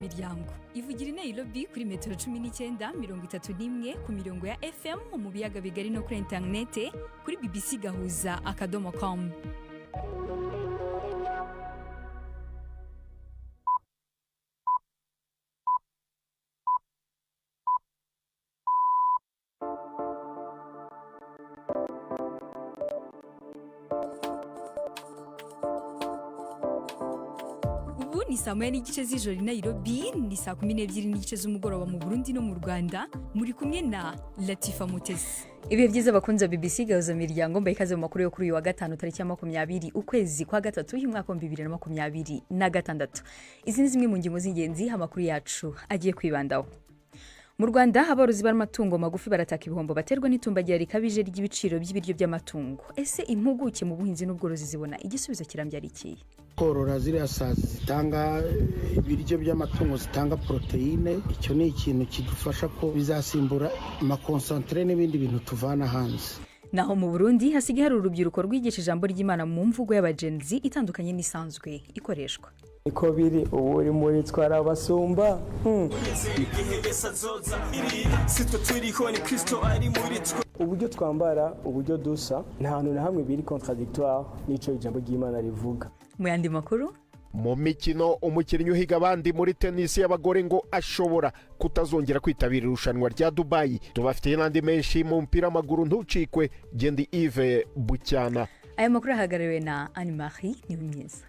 Miryango ivugira i Nairobi kuri metero 19:31 ku mirongo ya FM mu biyaga bigari no kuri internet kuri bbc-gahuza.com. Ni saa moya n'igice z'ijoro i Nairobi, ni saa 12 n'igice z'umugoroba mu Burundi no mu Rwanda. Muri kumwe na Latifa Mutesi. Ibihe byiza bakunze BBC Gahuza Miryango, mbaye ikaze mu makuru yo kuri uyu wa gatanu tariki ya 20 ukwezi kwa gatatu y'umwaka wa 2026. Izi ni zimwe mu ngingo z'ingenzi amakuru yacu agiye kwibandaho. Mu Rwanda aborozi b'amatungo magufi barataka ibihombo baterwa n'itumbagira rikabije ry'ibiciro by'ibiryo by'amatungo. Ese impuguke mu buhinzi n'ubworozi zibona igisubizo kirambye ari iki? Korora ziriya sazi zitanga ibiryo by'amatungo, zitanga proteine, icyo ni ikintu kidufasha ko bizasimbura amakonsantre n'ibindi bintu tuvana hanze. Naho mu Burundi hasigaye hari urubyiruko rwigisha ijambo ry'Imana mu mvugo y'abagenzi itandukanye n'isanzwe ikoreshwa. Iko biri ubu uri muri twara abasumba uburyo twambara, uburyo dusa, nta hantu na hamwe biri contradictoire n'ico ijambo ry'Imana rivuga. Mu yandi makuru, mu mikino umukinnyi uhiga abandi muri tennis y'abagore ngo ashobora kutazongera kwitabira irushanwa rya Dubai. Tubafitiye n'andi menshi mu mpira w'amaguru, ntucikwe. Gendi Yves Bucyana. aya makuru ahagarariwe na Anne-Marie Niyomwiza.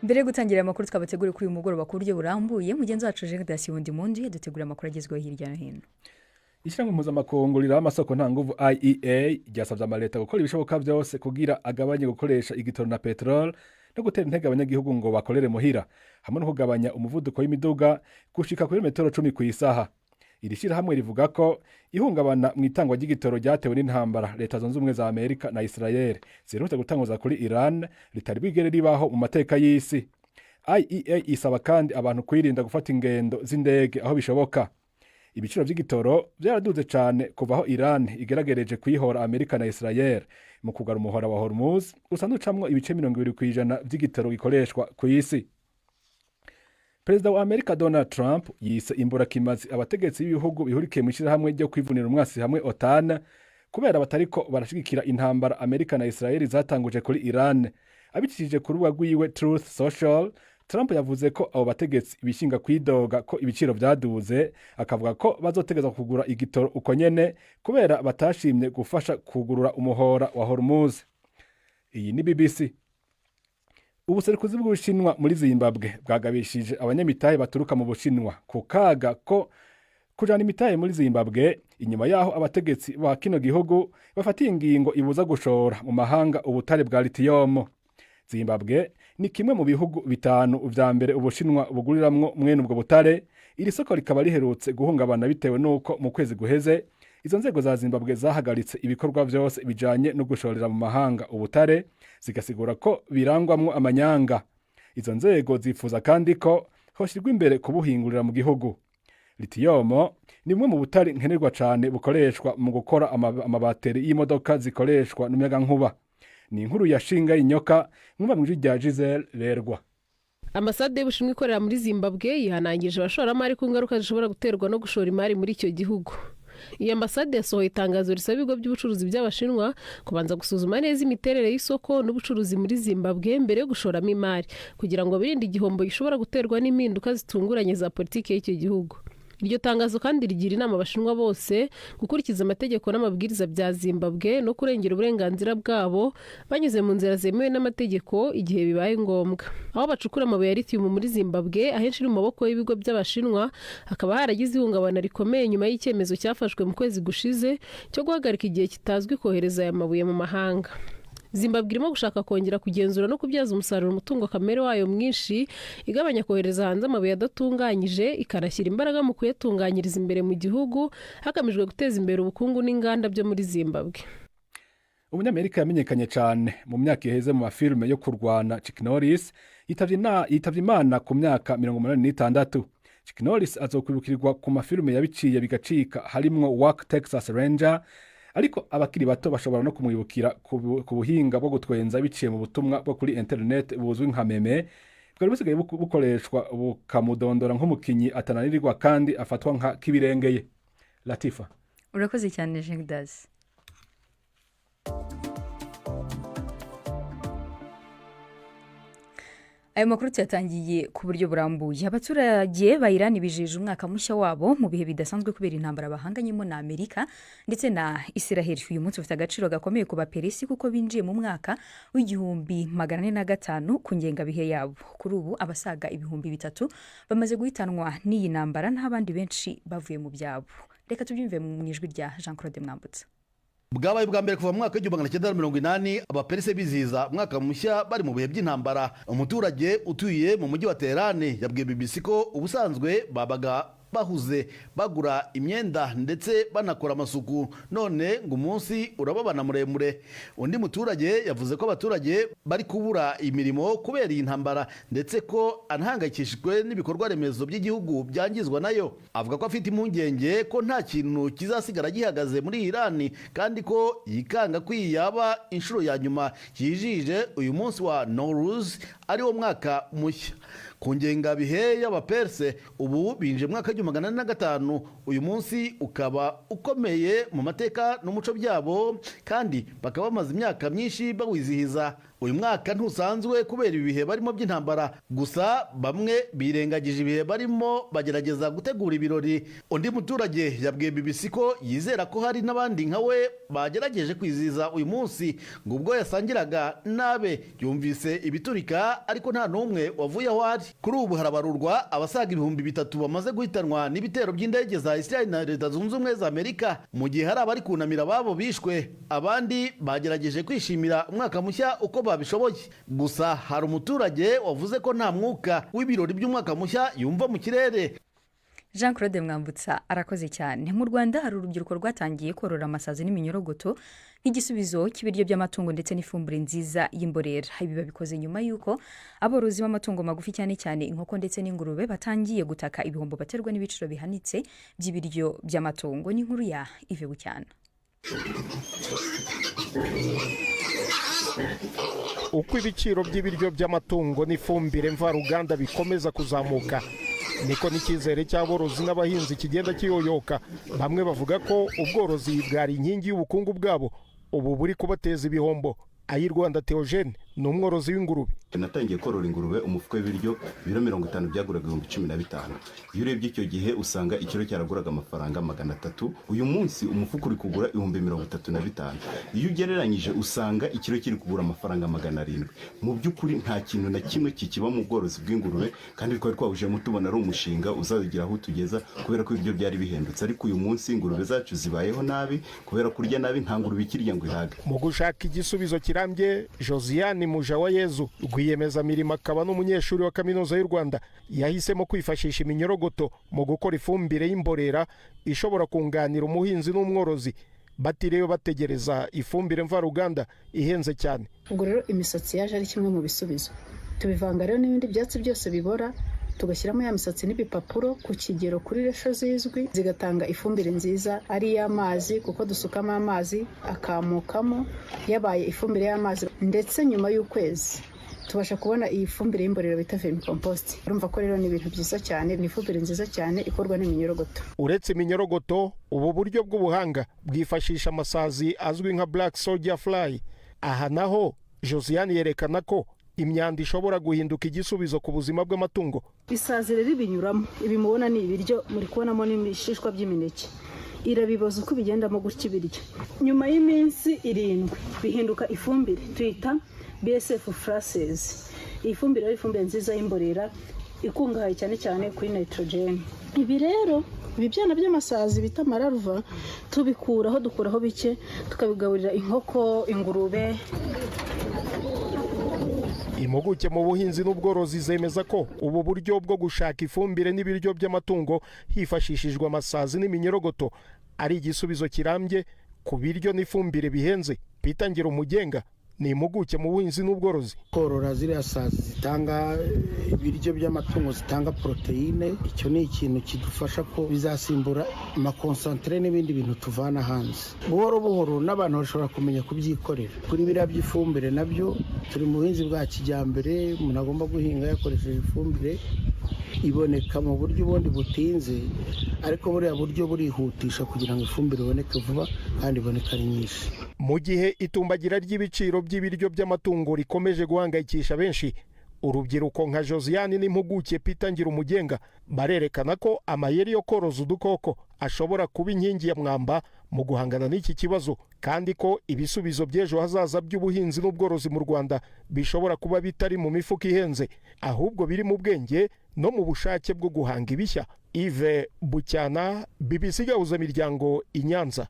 Mbere yo gutangira amakuru twabateguriye kuri uyu mugoroba ku buryo burambuye, mugenzi wacu Jean Dasiundi Mundi yadutegura amakuru agezweho hirya no hino. Ishyirahamwe mpuzamakungu riraha amasoko ntanguvu IEA ryasabye amaleta gukora ibishoboka byose kugira agabanye gukoresha igitoro na peteroli no gutera intege abanyagihugu ngo bakorere muhira, hamwe no kugabanya umuvuduko w'imiduga gushika kuri metero 10 ku isaha. Iri shyirahamwe rivuga ko ihungabana mu itangwa ry'igitoro ryatewe n'intambara Leta Zunze Ubumwe za Amerika na Israel ziherutse gutanguza kuri Iran ritari bigere ribaho mu mateka y'isi. IEA isaba kandi abantu kwirinda gufata ingendo z'indege aho bishoboka. Ibiciro by'igitoro byaraduze cyane kuva aho Iran igeragereje kuyihora Amerika na Israel mu kugara umuhora wa Hormuz usanducamwo ibice 20% by'igitoro gikoreshwa ku isi. Perezida wa Amerika Donald Trump yise imburakimazi abategetsi b'ibihugu bihurikiye mu ishyirahamwe ryo kwivunira umwasi hamwe OTAN kubera batariko barashigikira intambara Amerika na Israel zatanguje kuri Iran. Abicishije ku rubuga rwiwe Truth Social, Trump yavuze ko abo bategetsi bishinga kwidoga ko ibiciro byaduze, akavuga ko bazotegeza kugura igitoro uko nyene kubera batashimye gufasha kugurura umuhora wa Hormuz. Iyi ni BBC. Ubuserukuzi bw'Ubushinwa muri Zimbabwe bwagabishije abanyamitahe baturuka mu Bushinwa ku kaga ko kujana imitahe muri Zimbabwe inyuma yaho abategetsi ba kino gihugu bafatiye ingingo ibuza gushora mu mahanga ubutare bwa lithium. Zimbabwe ni kimwe mu bihugu bitanu vya mbere Ubushinwa buguriramwo mwene ubwo butare. Iri soko rikaba riherutse guhungabana bitewe nuko mu kwezi guheze izo nzego za Zimbabwe zahagaritse ibikorwa byose bijanye no gushorera mu mahanga ubutare, zigasigura ko birangwamwo amanyanga. Izo nzego zifuza kandi ko hoshirwa imbere kubuhingurira mu gihugu. Lithium ni bumwe mu butare nkenerwa cyane bukoreshwa mu gukora amabateri y'imodoka zikoreshwa n'umuyaga nkuba. Ni inkuru ya Shinga Inyoka mwumva mu rya Giselle Lerwa. Ambasade y'Ubushinwa ikorera muri Zimbabwe yihanangije abashoramari ku ngaruka zishobora guterwa no gushora imari muri icyo gihugu. Iyi ambasade yasohoye itangazo risaba ibigo by'ubucuruzi by'Abashinwa kubanza gusuzuma neza imiterere y'isoko n'ubucuruzi muri Zimbabwe mbere yo gushoramo imari kugira ngo birinde igihombo gishobora guterwa n'impinduka zitunguranye za politiki y'icyo gihugu. Iryo tangazo kandi rigira inama Abashinwa bose gukurikiza amategeko n'amabwiriza bya Zimbabwe no kurengera uburenganzira bwabo banyuze mu nzira zemewe n'amategeko igihe bibaye ngombwa. Aho bacukura amabuye ya lithium muri Zimbabwe ahenshi iri mu maboko y'ibigo by'Abashinwa, hakaba haragize ihungabana rikomeye nyuma y'icyemezo cyafashwe mu kwezi gushize cyo guhagarika igihe kitazwi kohereza aya mabuye mu mahanga. Zimbabwe irimo gushaka kongera kugenzura no kubyaza umusaruro umutungo kamere wayo mwinshi, igabanya kohereza hanze amabuye adatunganyije, ikanashyira imbaraga mu kuyatunganyiriza imbere mu gihugu hagamijwe guteza imbere ubukungu n'inganda byo muri Zimbabwe. Umunyamerika yamenyekanye cyane mu myaka iheze mu mafilme yo kurwana Chuck Norris yitavye Imana ku myaka 86. Chuck Norris azokwibukirwa ku mafilme yabiciye bigacika harimwo Walk Texas Ranger ariko abakiri bato bashobora no kumwibukira ku buhinga bwo gutwenza biciye mu butumwa bwo kuri internet buzwi nka meme bwari busigaye bukoreshwa bukamudondora nk'umukinyi atananirirwa kandi afatwa nka kibirengeye. Latifa, urakoze cyane Jengdas. Ayo makuru yatangiye ku buryo burambuye. Abaturage ba Iran bijije umwaka mushya wabo mu bihe bidasanzwe kubera intambara bahanganyemo na Amerika ndetse na Israel. Uyu munsi ufite agaciro gakomeye ku baperisi kuko binjiye mu mwaka w'1405 ku ngengabihe yabo. Kuri ubu abasaga 3000 bamaze guhitanwa n'iyi ntambara n'abandi benshi bavuye mu byabo. Reka tubyumve mu ijwi rya Jean Claude Mwambutsa. Bwabaye bwa mbere kuva mu mwaka w'1980 abaperisi bizihiza umwaka mushya bari mu bihe by'intambara. Umuturage utuye mu mujyi wa Tehran yabwiye BBC ko ubusanzwe babaga bahuze bagura imyenda ndetse banakora amasuku, none ngo umunsi urababana muremure. Undi muturage yavuze ko abaturage bari kubura imirimo kubera iyi ntambara ndetse ko anahangayikishijwe n'ibikorwa remezo by'igihugu byangizwa nayo. Avuga ko afite impungenge ko nta kintu kizasigara gihagaze muri Iran kandi ko yikanga ko iyi yaba inshuro ya nyuma yijije uyu munsi wa Nowruz ari wo mwaka mushya. Ku ngengabihe y'abaperse ubu binje mu mwaka w'1405. Uyu munsi ukaba ukomeye mu mateka n'umuco byabo kandi bakaba bamaze imyaka myinshi bawizihiza. Uyu mwaka ntusanzwe kubera ibihe barimo by'intambara, gusa bamwe birengagije ibihe barimo bagerageza gutegura ibirori. Undi muturage yabwiye BBC ko yizera ko hari n'abandi nka we bagerageje kwizihiza uyu munsi, ngo ubwo yasangiraga nabe yumvise ibiturika ariko nta n'umwe wavuye aho ari. Kuri ubu harabarurwa abasaga 3000 bamaze guhitanwa n'ibitero by'indege za Israel na Leta Zunze Ubumwe za Amerika, mu gihe hari abari kunamira ababo bishwe. Abandi bagerageje kwishimira umwaka mushya uko babishoboye. Gusa hari umuturage wavuze ko nta mwuka w'ibirori by'umwaka mushya yumva mu kirere. Jean Claude Mwambutsa arakoze cyane. Mu Rwanda hari urubyiruko rwatangiye korora amasazi n'iminyorogoto nk'igisubizo cy'ibiryo by'amatungo ndetse n'ifumbire nziza y'imborera. Ibi babikoze nyuma y'uko aborozi b'amatungo magufi cyane cyane inkoko ndetse n'ingurube batangiye gutaka ibihombo baterwa n'ibiciro bihanitse by'ibiryo by'amatungo. Ni inkuru ya Yves Bucyana. Uko ibiciro by'ibiryo by'amatungo n'ifumbire mvaruganda bikomeza kuzamuka, niko n'icyizere cy'aborozi n'abahinzi kigenda kiyoyoka. Bamwe bavuga ko ubworozi bwari inkingi y'ubukungu bwabo ubu buri kubateza ibihombo. Ayirwanda Theogene ni umworozi w'ingurube. Natangiye korora ingurube, umufuko w'ibiryo ibiro 50 byaguraga 15,000. Iyo urebye icyo gihe usanga ikiro cyaraguraga amafaranga 300. Uyu munsi umufuko uri kugura 35,000. Iyo ugereranyije usanga ikiro kiri kugura amafaranga 700. Mu by'ukuri nta kintu na kimwe kikiba mu bworozi bw'ingurube, kandi twari twahujemo tubona ari umushinga uzagira aho tugeza kubera ko ibyo byari bihendutse. Ariko uyu munsi ingurube zacu zibayeho nabi kubera kurya nabi, nta ngurube ikirya ngo ihaga. Mu gushaka igisubizo kirambye, Josiane Mujawayezu rwiyemezamirimo akaba n'umunyeshuri wa kaminuza y'u Rwanda yahisemo kwifashisha iminyorogoto mu gukora ifumbire y'imborera ishobora kunganira umuhinzi n'umworozi batiriwe bategereza ifumbire mvaruganda ihenze cyane. Ubwo rero imisatsi yaje ari kimwe mu bisubizo. Tubivanga rero n'ibindi byatsi byose bibora, tugashyiramo ya misatsi n'ibipapuro ku kigero kuri resho zizwi, zigatanga ifumbire nziza ari y'amazi kuko dusukamo amazi akamukamo yabaye ifumbire y'amazi, ndetse nyuma y'ukwezi tubasha kubona iyi fumbire y'imborera bita vermicompost. Urumva ko rero ni ibintu byiza cyane, ni ifumbire nziza cyane ikorwa n'iminyorogoto. Uretse iminyorogoto, ubu buryo bw'ubuhanga bwifashisha amasazi azwi nka black soldier fly. Aha naho Josiane yerekana ko imyanda ishobora guhinduka igisubizo ku buzima bw'amatungo. Isazi rero ibinyuramo, ibi mubona ni ibiryo muri kubonamo n'ibishishwa by'imineke. Irabiboza uko bigendamo gutya ibiryo. Nyuma y'iminsi 7 bihinduka ifumbire tuyita BSF Frases. Iyi fumbire ari ifumbire nziza y'imborera ikungahaye cyane cyane kuri nitrogen. Ibi rero ibyana by'amasazi bita mararuva tubikuraho, dukuraho bike tukabigaburira inkoko, ingurube. Impuguke mu buhinzi n'ubworozi zemeza ko ubu buryo bwo gushaka ifumbire n'ibiryo by'amatungo hifashishijwe amasazi n'iminyorogoto ari igisubizo kirambye ku biryo n'ifumbire bihenze. Peter Ngirumugenga ni impuguke mu buhinzi n'ubworozi. Korora ziriya sazi zitanga ibiryo by'amatungo zitanga proteine, icyo ni ikintu kidufasha ko bizasimbura amakonsantere n'ibindi bintu tuvana hanze. Buhoro buhoro n'abantu bashobora kumenya kubyikorera. Kuri biriya by'ifumbire nabyo turi mu buhinzi bwa kijyambere, umuntu agomba guhinga yakoresheje ifumbire iboneka mu buryo ubundi butinze, ariko buriya buryo burihutisha kugira ngo ifumbire iboneke vuba kandi iboneka ari nyinshi. Mu gihe itumbagira ry'ibiciro by'ibiryo by'amatungo rikomeje guhangayikisha benshi, urubyiruko nka Josiane n'impuguke Peter Ngirumugenga barerekana ko amayeri yo koroza udukoko ashobora kuba inkingi ya mwamba mu guhangana n'iki kibazo, kandi ko ibisubizo by'ejo hazaza by'ubuhinzi n'ubworozi mu Rwanda bishobora kuba bitari mu mifuka ihenze, ahubwo biri mu bwenge no mu bushake bwo guhanga ibishya. Yves Bucyana, BBC Gahuzamiryango, i Nyanza.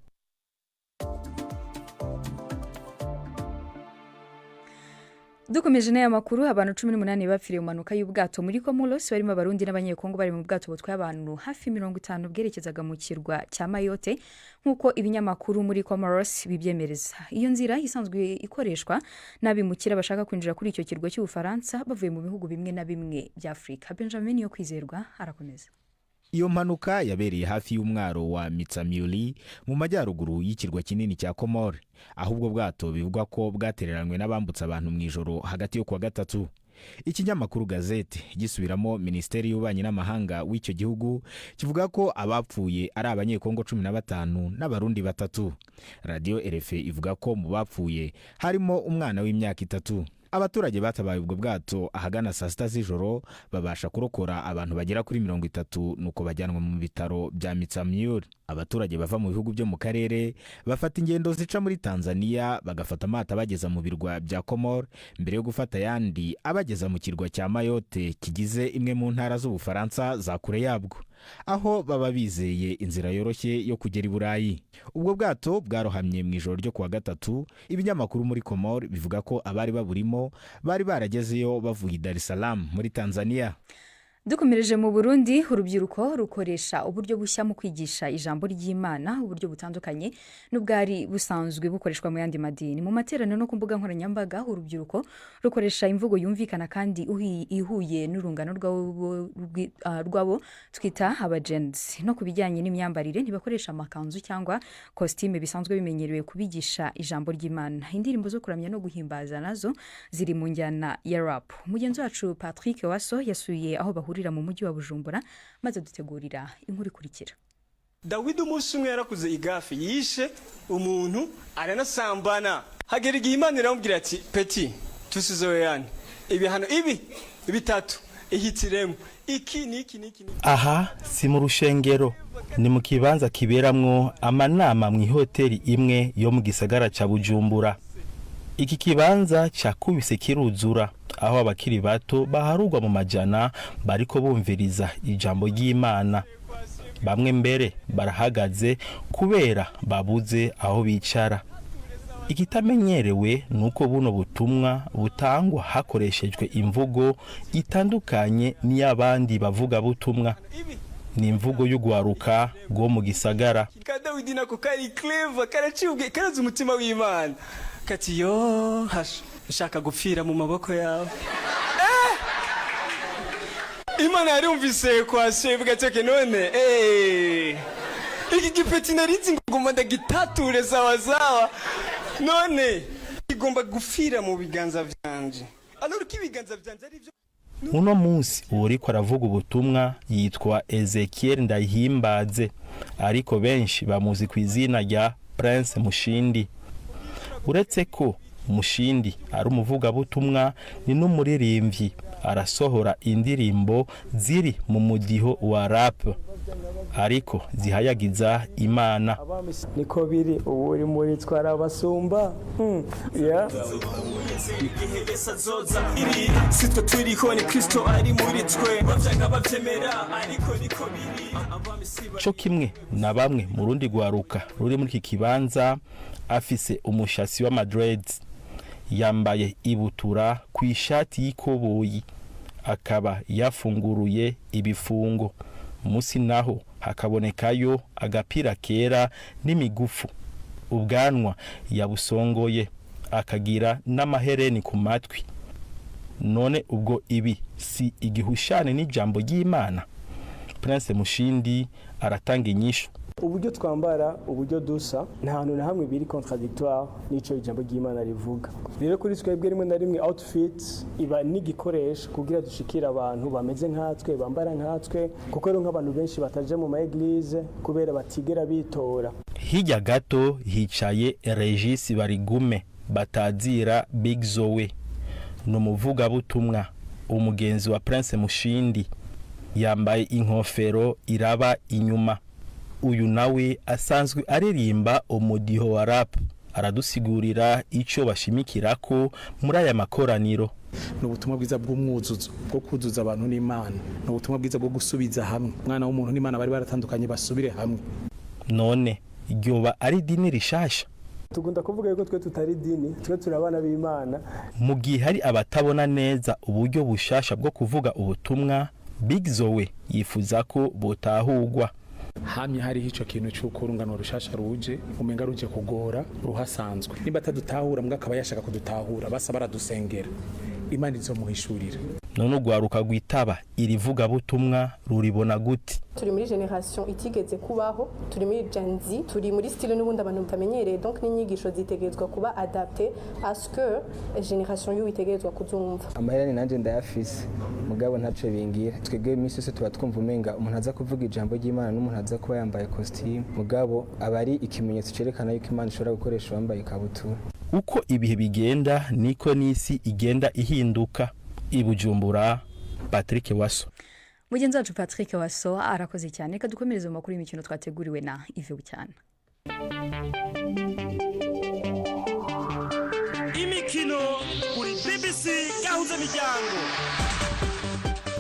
Dukomeje n'aya makuru, abantu 18 bapfiriye mu manuka y'ubwato muri Comoros barimo abarundi n'abanyekongo bari mu bwato butwaye abantu hafi 50 bwerekezaga mu kirwa cya Mayotte nk'uko ibinyamakuru muri Comoros bibyemereza. Iyo nzira isanzwe ikoreshwa n'abimukira bashaka kwinjira kuri icyo kirwa cy'Ubufaransa bavuye mu bihugu bimwe na bimwe bya Afrika. Benjamin yo kwizerwa arakomeza. Iyo mpanuka yabereye hafi y'umwaro wa Mitsamuli mu majyaruguru y'ikirwa kinini cya Komore, ahubwo bwato bivugwa ko bwatereranywe n'abambutsa abantu mu ijoro hagati yo kuwa gatatu. Ikinyamakuru Gazette gisubiramo Minisiteri y'Ububanyi n'Amahanga w'icyo gihugu kivuga ko abapfuye ari abanyekongo 15 n'abarundi 3. Radio RFI ivuga ko mu bapfuye harimo umwana w'imyaka 3. Abaturage batabaye ubwo bwato ahagana saa 6 z'ijoro babasha kurokora abantu bagera kuri 30 nuko bajyanwa mu bitaro bya Mitsamuli. Abaturage bava mu bihugu byo mu karere bafata ingendo zica muri Tanzania bagafata amata bageza mu birwa bya Komore mbere yo gufata yandi abageza mu kirwa cya Mayotte kigize imwe mu ntara z'Ubufaransa za kure yabwo, aho baba bizeye inzira yoroshye yo kugera i Burayi. Ubwo bwato bwarohamye mu ijoro ryo kuwa gatatu. Ibinyamakuru muri Komore bivuga ko abari baburimo bari baragezeyo bavuye Dar es Salaam muri Tanzania. Dukomereje mu Burundi, urubyiruko rukoresha uburyo bushya mu kwigisha ijambo ry'Imana, uburyo butandukanye n'ubwari busanzwe bukoreshwa mu yandi madini. Mu materaniro no ku mbuga nkoranyambaga, urubyiruko rukoresha imvugo yumvikana kandi ihuye n'urungano rwabo twita abagenzi. No kubijyanye n'imyambarire ntibakoresha amakanzu cyangwa costume bisanzwe bimenyerewe kubigisha ijambo ry'Imana. Indirimbo zo kuramya no guhimbaza nazo ziri mu njyana ya rap. Mugenzi wacu Patrick Waso yasuye aho bahurira mu mujyi wa Bujumbura maze dutegurira inkuru ikurikira. Dawidi umunsi umwe yarakuze igafi yishe umuntu aranasambana, hagera igihe Imana iramubwira ati peti tusizoyane ibihano ibi bitatu ihitiremo iki. Aha si mu rushengero, ni mu kibanza kiberamwo amanama mu hoteli imwe yo mu gisagara ca Bujumbura. Iki kibanza cyakubise kiruzura, aho abakiri bato baharugwa mu majana bariko bumviriza ijambo ry'Imana. Bamwe mbere barahagaze kubera babuze aho bicara. Ikitamenyerewe nuko buno butumwa butangwa hakoreshejwe imvugo itandukanye n'iyabandi bavuga butumwa. Ni imvugo y'ugwaruka go mu gisagara. Dawidi nako kari clever, karacibwe karaza umutima w'Imana. Kati yo hasha ushaka gupfira mu maboko yawe. Imana yarumvise kwa sebwa cyake none iki gipeti narizi ngomba ndagitature zawa none igomba gupfira mu biganza byanje. Anuruka ibiganza byanje ari byo. Uno munsi uriko aravuga ubutumwa yitwa Ezekiel Ndayihimbaze, ariko benshi bamuzi ku izina rya Prince Mushindi. Uretse ko Mushindi ari umuvuga butumwa, ni n'umuririmbyi, arasohora indirimbo ziri mu mudiho wa rap ariko zihayagiza Imana. Niko biri ubu uri muri twara basumba sitwe turiho ni Kristo ari muri twe bavyaga bavyemera ariko niko biri. Cyo kimwe na bamwe mu rundi gwaruka ruri muri iki kibanza afise umushasi wa madreds, yambaye ibutura ku ishati y'ikoboyi, akaba yafunguruye ibifungo. Musi naho hakabonekayo agapira kera n'imigufu. Ubwanwa yabusongoye, akagira n'amahereni ku matwi. None ubwo ibi si igihushane n'ijambo ry'Imana? Prince Mushindi aratanga inyishu. Uburyo twambara, uburyo dusa, nta hantu na hamwe biri contradictoire n'ico ijambo ry'Imana rivuga. Rero kuri twebwe rimwe na rimwe outfit iba n'igikoresho kugira dushikira abantu bameze nkatwe, bambara nkatwe, kuko rero nk'abantu benshi bataje mu ma eglise kubera batigera bitora. Hirya gato hicaye Regis Barigume batazira Big Zoe, n'umuvuga butumwa, umugenzi wa Prince Mushindi, yambaye inkofero iraba inyuma. Uyu nawe asanzwe aririmba umudiho wa rap, aradusigurira ico bashimikirako muri aya makoraniro. N'ubutumwa bwiza bw'umwuzuzo bwo kuzuza abantu n'Imana, n'ubutumwa bwiza bwo gusubiza hamwe mwana w'umuntu n'Imana bari baratandukanye basubire hamwe. None iryoba ari dini rishasha? Tugunda kuvuga yuko twe tutari dini, twe turabana b'Imana. Mu gihe hari abatabona neza uburyo bushasha bwo kuvuga ubutumwa, Big Zoe yifuza ko botahugwa. Hamye hari ico kintu cy'uko urungano rushasha ruje umenga ruje kugora ruhasanzwe. Nimba atadutahura mbwa akaba yashaka kudutahura basa baradusengera. Imana izomuhishurira. None ugwaruka gwitaba irivuga butumwa ruribona gute? Turi muri generation itigeze kubaho, turi muri Gen Z, turi muri style n'ubundi abantu mutamenyereye, donc n'inyigisho zitegezwa kuba adapté à ce que generation y'u itegezwa kuzumva. Amahera nanje ndayafise mugabo ntaco bingira. Twebwe imisi yose tuba twumva umenga umuntu aza kuvuga ijambo ry'Imana n'umuntu aza kuba yambaye costume, mugabo abari ikimenyetso cerekana yuko Imana ishobora gukoresha wambaye ikabutura. Uko ibihe bigenda niko n'isi igenda ihinduka. Ibujumbura, Patrick Waso. Mugenzi wacu Patrick Waso arakoze cyane. Reka dukomereze mu makuru y'imikino twateguriwe na Yves Bucyana. Imikino kuri BBC gahuza miryango.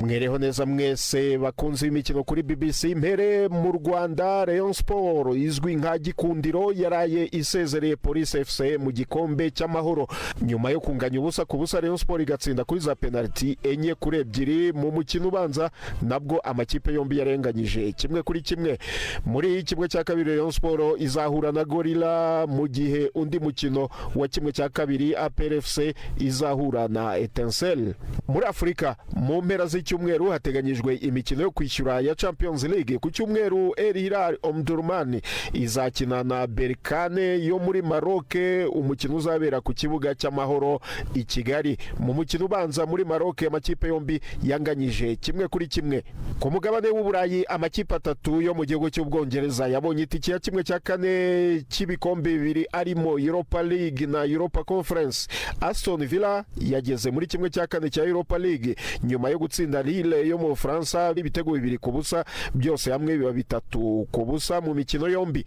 Mwereho neza mwese bakunze imikino kuri BBC. Mpere mu Rwanda, Rayon Sport izwi nka Gikundiro yaraye isezereye Police FC mu gikombe cy'amahoro nyuma yo kunganya ubusa ku busa. Rayon Sport igatsinda kuri za penalty enye kuri ebyiri mu mukino ubanza, nabwo amakipe yombi yarenganyije 1-1. Muri kimwe cya kabiri Rayon Sport izahura na Gorilla, mu gihe undi mukino wa kimwe cya kabiri APR FC izahura na Etincelle. Muri Afrika mu mpera cyumweru hateganyijwe imikino yo kwishyura ya Champions League. Ku cyumweru El Hilal Omdurman izakina na Berkane yo muri Maroc, umukino uzabera ku kibuga cy'amahoro i Kigali. Mu mukino ubanza muri Maroc amakipe yombi yanganyije 1-1. Ku mugabane w'Uburayi amakipe atatu yo mu gihugu cy'Ubwongereza yabonye itike ya kimwe cya kane cy'ibikombe bibiri arimo Europa League na Europa Conference. Aston Villa yageze muri kimwe cya kane cya Europa League nyuma yo gutsinda Lille yo mu France ibitego 2-0, byose hamwe biba 3-0 mu mikino yombi.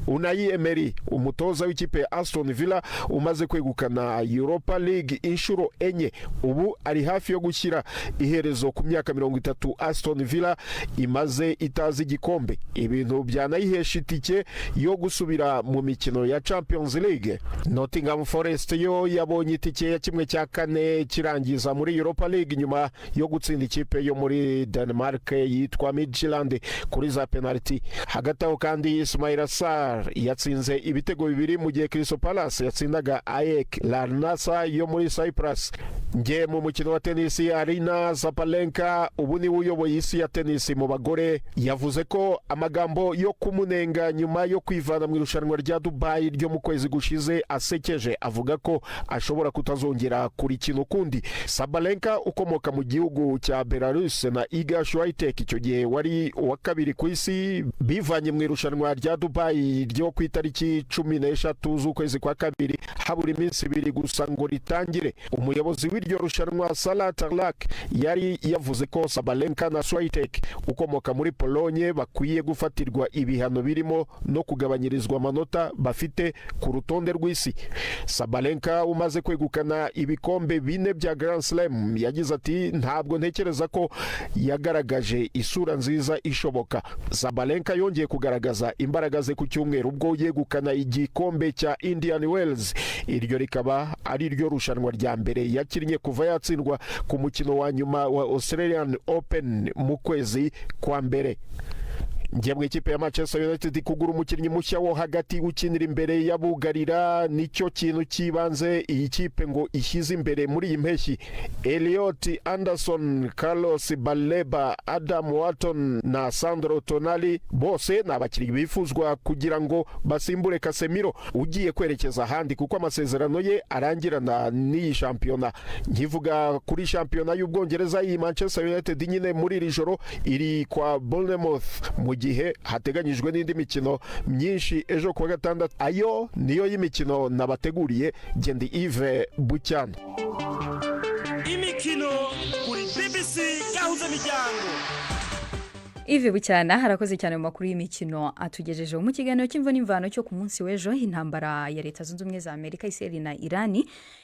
Unai Emery umutoza w'ikipe Aston Villa umaze kwegukana Europa League inshuro enye, ubu ari hafi yo gushyira iherezo ku myaka 30 Aston Villa imaze itazi igikombe. Ibintu byanayihesha itike yo gusubira mu mikino ya Champions League. Nottingham Forest yo yabonye itike ya kimwe cya kane kirangiza muri Europa League nyuma yo gutsinda ikipe yo muri Denmark yitwa Midtjylland kuri za penalty. Hagati aho kandi Ismail Assar yatsinze ibitego 2 mu gihe Crystal Palace yatsindaga AEK Larnasa yo muri Cyprus. Nge mu mukino wa tennis, Arina Zabalenka ubu ni uyoboye isi ya tennis mu bagore yavuze ko amagambo yo kumunenga nyuma yo kwivana mu irushanwa rya Dubai ryo mu kwezi gushize asekeje. Avuga ko ashobora kutazongera kuri kino kundi. Zabalenka ukomoka mu gihugu cya Belarus na Iga Swiatek icyo gihe wari uwa kabiri ku isi bivanye mu irushanwa rya Dubai ryo ku itariki 13 z'ukwezi kwa kabiri habura iminsi 2 gusa ngo ritangire. Umuyobozi w'iryo rushanwa Salah Tarlak yari yavuze ko Zabalenka na Swiatek ukomoka muri Pologne bakwiye gufatirwa ibihano birimo no kugabanyirizwa amanota bafite ku rutonde rw'isi. Zabalenka umaze kwegukana ibikombe 4 bya Grand Slam yagize ati ntabwo ntekereza ko yagaragaje isura nziza ishoboka. Zabalenka yongeye kugaragaza imbaraga ze ku cyumweru ubwo yegukana igikombe cya Indian Wells. Iryo rikaba ari ryo rushanwa rya mbere yakinnye kuva yatsindwa ku mukino wa nyuma wa Australian Open mu kwezi kwa mbere. njye mu ikipe ya Manchester United kugura umukinnyi mushya wo hagati ukinira imbere y'abugarira nicyo kintu kibanze iyi kipe ngo ishyize imbere muri iyi mpeshyi. Elliot Anderson, Carlos Baleba, Adam Wharton na Sandro Tonali bose ni abakinnyi bifuzwa kugira ngo basimbure Casemiro ugiye kwerekeza ahandi kuko amasezerano ye arangirana n'iyi shampiyona. Nkivuga kuri shampiyona y'Ubwongereza, iyi Manchester United nyine muri iri joro iri kwa Bournemouth mu gihe hateganyijwe n'indi mikino myinshi ejo kuwa gatandatu. Ayo niyo y'imikino nabateguriye. Gendi Yves Bucyana. Imikino kuri BBC gahuza miryango. Ive Bucyana harakoze cyane mu makuru y'imikino atugejejeho mu kiganiro cy'imvo n'imvano cyo ku munsi w'ejo. Intambara ya Leta Zunze Ubumwe za Amerika, Israel na Iran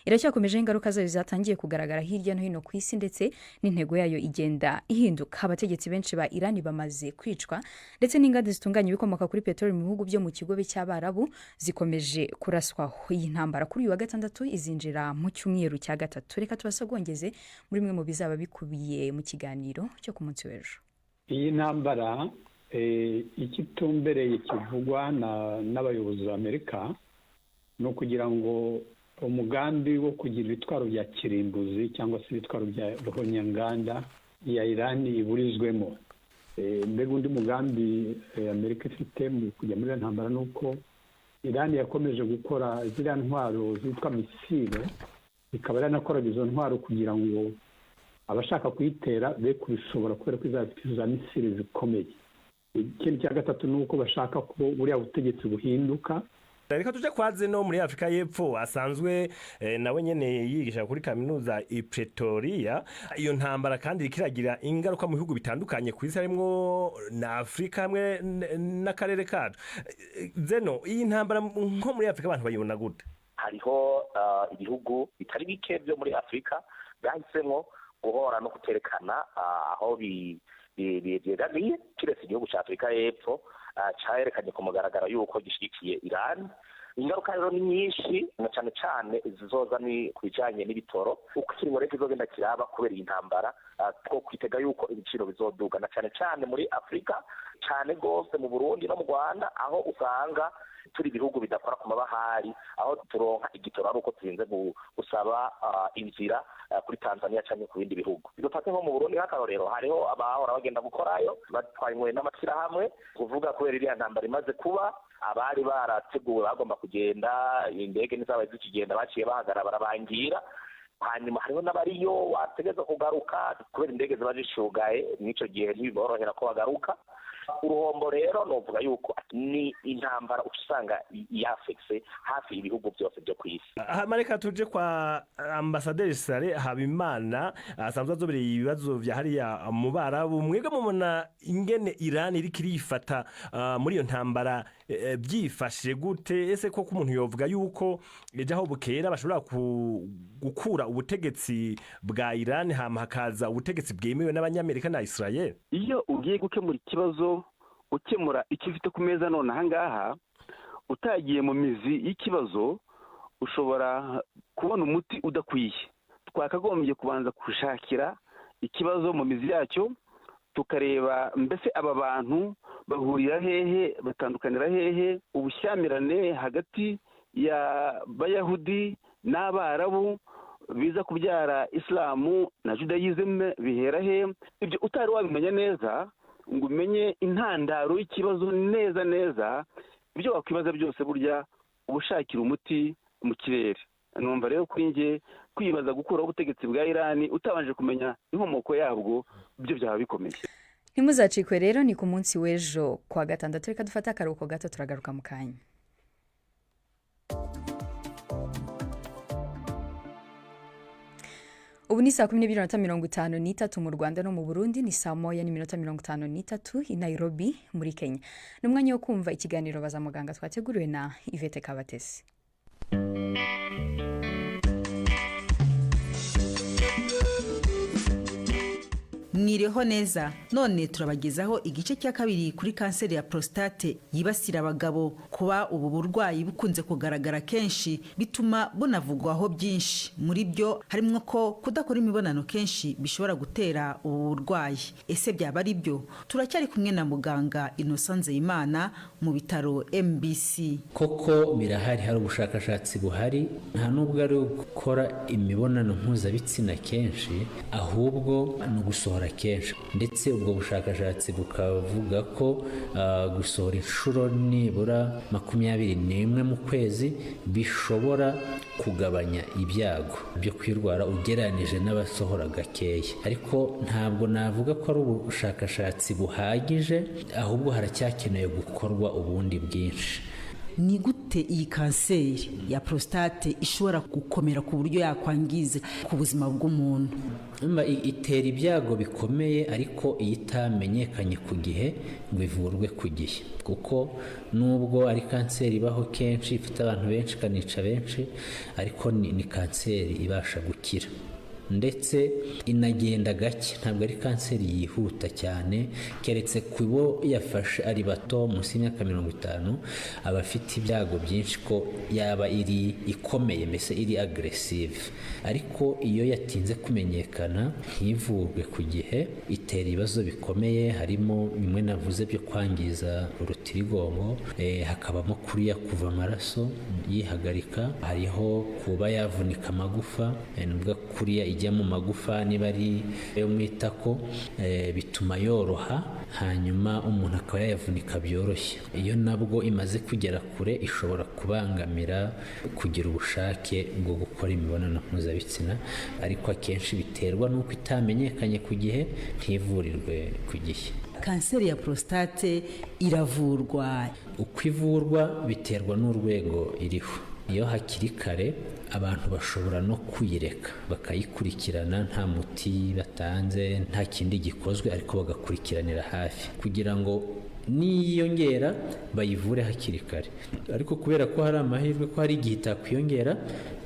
iracyakomeje, ingaruka zayo zatangiye kugaragara hirya no hino ku isi ndetse n'intego yayo igenda ihinduka. Abategetsi benshi ba Iran bamaze kwicwa ndetse n'inganda zitunganya ibikomoka kuri peteroli mu bihugu byo mu kigobe cy'Abarabu zikomeje kuraswaho. Iyi ntambara kuri uyu wa gatandatu izinjira mu cyumweru cya gatatu. Reka tubasogongeze muri mwe mu bizaba bikubiye mu kiganiro cyo ku munsi w'ejo. Iyi ntambara ikitumbereye kivugwa n'abayobozi b'Amerika no kugira ngo umugambi wo kugira ibitwaro bya kirimbuzi cyangwa se ibitwaro bya ruhonyanganda ya Iran iburizwemo. Mbega undi mugambi Amerika ifite mu kujya muri ntambara nuko Iran yakomeje gukora ziriya ntwaro zitwa misile, ikaba yanakora izo ntwaro kugira ngo abashaka kuyitera be kubishobora kubera ko izafite misile zikomeye. Ikindi cya gatatu ni uko bashaka ko buriya butegetsi buhinduka. Reka tuje kwaze no muri Afrika y'Epfo asanzwe nawe nyene yigisha kuri kaminuza i Pretoria. Iyo ntambara kandi ikiragira ingaruka mu bihugu bitandukanye ku isi harimo na Afrika hamwe n'akarere kacu. Zeno, iyi ntambara nko muri Afrika abantu bayibona gute? Hariho ibihugu bitari bike byo muri Afrika byahisemo guhora no kuterekana aho byegeraniye, kiretse igihugu cya Afrika y'Epfo cyarekanye ku mugaragaro yuko gishyigikiye Iran. Ingaruka rero ni nyinshi, na cyane cyane zizoza ni ku bijyanye n'ibitoro. Uko ikiringo rero kizogenda kiraba kubera iyi ntambara, two kwitega yuko ibiciro bizoduga, na cyane cyane muri Afrika, cyane rwose mu Burundi no mu Rwanda, aho usanga turi ibihugu bidakora ku mabahari, aho turonka igitoro ari uko turinze gusaba inzira kuri Tanzania cyangwa ku bindi bihugu. Dufate nko mu Burundi nk'akarorero, hariho abahora bagenda gukorayo batwanywe n'amashyirahamwe, kuvuga kubera iriya ntambara imaze kuba, abari barateguwe bagomba kugenda, indege n'izabaye zikigenda baciye bahagarara barabangira. Hanyuma hariho n'abariyo bategeza kugaruka kubera indege ziba zishugaye, n'icyo gihe ntibiborohera ko bagaruka. Uruhombo rero novuga yuko ni intambara usanga yafekse hafi ibihugu byose byo ku isi. Mareka tuje kwa Ambasaderi Sare Habimana asanzwe azobereye ibibazo vya hariya mu Barabu. Mwebwe mubona ingene Iran iri kirifata muri iyo ntambara byifashe gute? Ese ko umuntu yovuga yuko ejaho bukera bashobora gukura ubutegetsi bwa Iran hama hakaza ubutegetsi bwemewe n'abanyamerika na Israel? Iyo ugiye gukemura ikibazo, ukemura ikifite ku meza none ahangaha, utagiye mu mizi y'ikibazo ushobora kubona umuti udakwiye. Twakagombye kubanza gushakira ikibazo mu mizi yacyo, tukareba mbese aba bantu bahurira hehe, batandukanira hehe, ubushyamirane hagati ya Bayahudi n'Abarabu biza kubyara Islamu na Judaism bihera he. Ibyo utari wabimenya neza ngo umenye intandaro y'ikibazo neza, ibyo wakwibaza byose burya ubushakira umuti mu kirere. Numva rero kuri nge kwibaza gukuraho ubutegetsi bwa Iran utabanje kumenya inkomoko yabwo byo byaba bikomeye. Ntimuzacikwe rero, ni ku munsi w'ejo kwa gatandatu. Reka dufate akaruhuko gato, turagaruka mu kanya. Ubu ni saa 12:53 mu Rwanda no mu Burundi, ni saa 1:53 i Nairobi muri Kenya. N'umwanya wo kumva ikiganiro Baza Muganga twateguriwe na Yvette Kabatesi. mwiriho neza. None turabagezaho igice cya kabiri kuri kanseri ya prostate yibasira abagabo. Kuba ubu burwayi bukunze kugaragara kenshi bituma bunavugwaho byinshi. Muri byo harimo ko kudakora imibonano kenshi bishobora gutera ubu burwayi. Ese byaba ari byo? Turacyari kumwe na muganga Innocent Nzeyimana mu bitaro MBC. Koko birahari, hari ubushakashatsi buhari, nta nubwo ari gukora imibonano mpuzabitsina kenshi, ahubwo ni ugusohora kenshi. Ndetse ubwo bushakashatsi bukavuga ko gusohora inshuro nibura 21 mu kwezi bishobora kugabanya ibyago byo kwirwara ugereranije n'abasohora gakeya. Ariko ntabwo navuga ko ari ubushakashatsi buhagije, ahubwo haracyakeneye gukorwa ubundi bwinshi. Ni gute iyi kanseri ya prostate ishobora gukomera ku buryo yakwangiza ku buzima bw'umuntu? Itera ibyago bikomeye, ariko iyo itamenyekanye ku gihe ngo ivurwe ku gihe, kuko nubwo ari kanseri ibaho kenshi, ifite abantu benshi, ikanica benshi, ariko ni kanseri ibasha gukira ndetse inagenda gake. Ntabwo ari kanseri yihuta cyane, keretse ku bo yafashe ari bato munsi y'imyaka 50 aba afite ibyago byinshi ko yaba iri ikomeye, mbese iri aggressive. Ariko iyo yatinze kumenyekana ntivurwe ku gihe, itera ibibazo bikomeye, harimo bimwe navuze byo kwangiza urutirigongo, hakabamo kuriya kuva amaraso yihagarika, hariho kuba yavunika amagufa, nubwo kuriya ijya mu magufa niba ari yo mwitako, bituma yoroha, hanyuma umuntu akaba yayavunika byoroshye. Iyo nabwo imaze kugera kure ishobora kubangamira kugira ubushake bwo gukora imibonano mpuzabitsina, ariko akenshi biterwa n'uko itamenyekanye ku gihe, ntivurirwe ku gihe. Kanseri ya prostate iravurwa? Uko ivurwa biterwa n'urwego iriho. Iyo hakiri kare abantu bashobora no kuyireka bakayikurikirana, nta muti batanze, nta kindi gikozwe, ariko bagakurikiranira hafi kugira ngo niyongera bayivure hakiri kare. Ariko kubera ko hari amahirwe ko hari igihe itakwiyongera,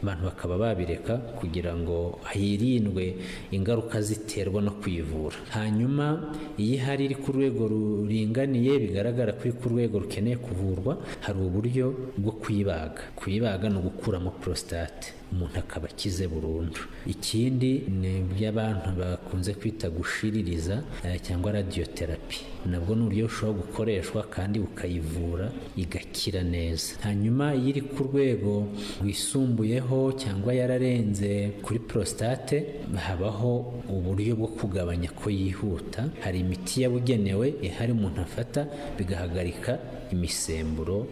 abantu bakaba babireka kugira ngo hirindwe ingaruka ziterwa no kuyivura. Hanyuma iyo ihari iri ku rwego ruringaniye, bigaragara ko iri ku rwego rukeneye kuvurwa, hari uburyo bwo kuyibaga. Kuyibaga ni ugukuramo prostate, umuntu akaba akize burundu. Ikindi ni by'abantu bakunze kwita gushiririza cyangwa radiotherapy, nabwo ni uburyo bushobora gukoreshwa kandi ukayivura igakira neza. Hanyuma iyo iri ku rwego rwisumbuyeho cyangwa yararenze kuri prostate, habaho uburyo bwo kugabanya ko yihuta. Hari imiti yabugenewe ihari umuntu afata bigahagarika imisemburo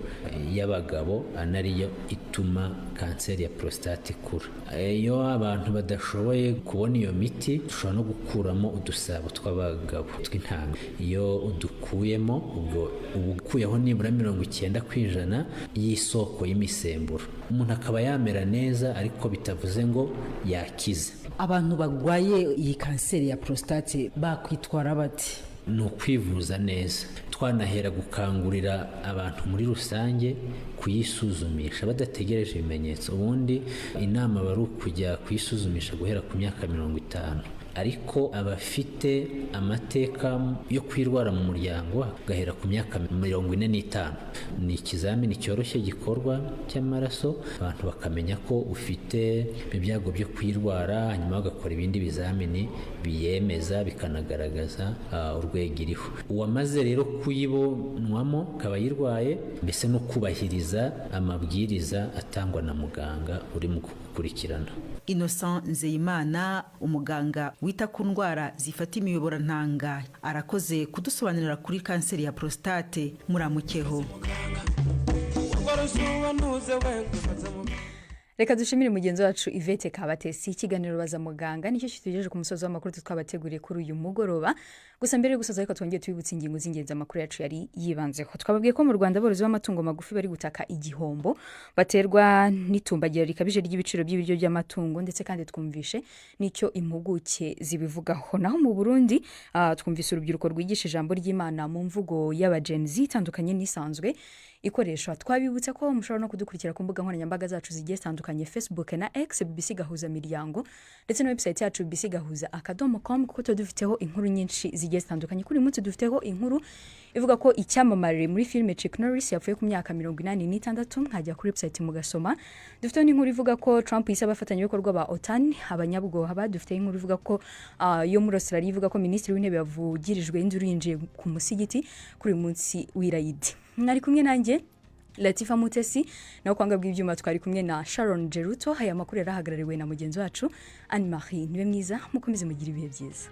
y'abagabo, anariyo ituma kanseri ya prostate ikura. Iyo abantu badashoboye kubona iyo miti, dushobora no gukuramo udusabo tw'abagabo tw'intanga. Iyo udukuyemo, ubwo ukuyeho nibura 90% y'isoko y'imisemburo, umuntu akaba yamera neza, ariko bitavuze ngo yakize. Abantu bagwaye iyi kanseri ya prostate bakwitwara bati? Ni ukwivuza neza. Twanahera gukangurira abantu muri rusange kuyisuzumisha badategereje ibimenyetso. Ubundi inama bari ukujya kuyisuzumisha guhera ku myaka 50, ariko abafite amateka yo kwirwara mu muryango gahera ku myaka 45. Ni ikizamini cyoroshye gikorwa cy'amaraso, abantu bakamenya ko ufite ibyago byo kwirwara, hanyuma bagakora ibindi bizamini biyemeza bikanagaragaza urwego iriho. Uwamaze rero kuyibonwamo akaba yirwaye, mbese no kubahiriza amabwiriza atangwa na muganga uri mu gukurikirana. Innocent Nzeyimana, umuganga wita ku ndwara zifata imiyoborantanga, arakoze kudusobanurira kuri kanseri ya prostate. Muramukeho. Reka dushimire mugenzi wacu Yvette Kabatesi. Ikiganiro baza muganga nicyo kitugejeje ku musozo w'amakuru twabateguriye kuri uyu mugoroba. Gusa mbere yo gusoza, ariko twongeye tubibutsa ingingo z'ingenzi amakuru yacu yari yibanzeho. Twababwiye ko mu Rwanda aborozi b'amatungo magufi bari gutaka igihombo baterwa n'itumbagira rikabije ry'ibiciro by'ibiryo by'amatungo, ndetse kandi twumvishe nicyo impuguke zibivugaho. Naho mu Burundi twumvise urubyiruko rwigisha ijambo ry'Imana mu mvugo y'abagenzi itandukanye n'isanzwe ikoreshwa. Twabibutse ko mushobora no kudukurikira ku mbuga nkoranyambaga zacu zigiye zitandukanye zitandukanye Facebook na X BBC Gahuza Miryango ndetse na website yacu bbcgahuza.com kuko tudufiteho inkuru nyinshi zigiye zitandukanye. Kuri munsi dufiteho inkuru ivuga ko icyamamare muri filime Chuck Norris yapfuye ku myaka 86 nkajya kuri website mugasoma. Dufiteho n'inkuru ivuga ko Trump yisaba abafatanyabikorwa ba OTAN abanyabwoba. Dufite inkuru ivuga ko yo muri Australia ivuga ko minisitiri w'intebe yavugirijwe induru yinjiye ku musigiti kuri munsi w'Irayidi. Mwari kumwe nanjye Latifa Mutesi naho kwanga bw'ibyuma twari kumwe na Sharon Jeruto. Haya makuru yarahagarariwe na mugenzi wacu Anne Marie. Niwe mwiza mukomeze mugira ibihe byiza.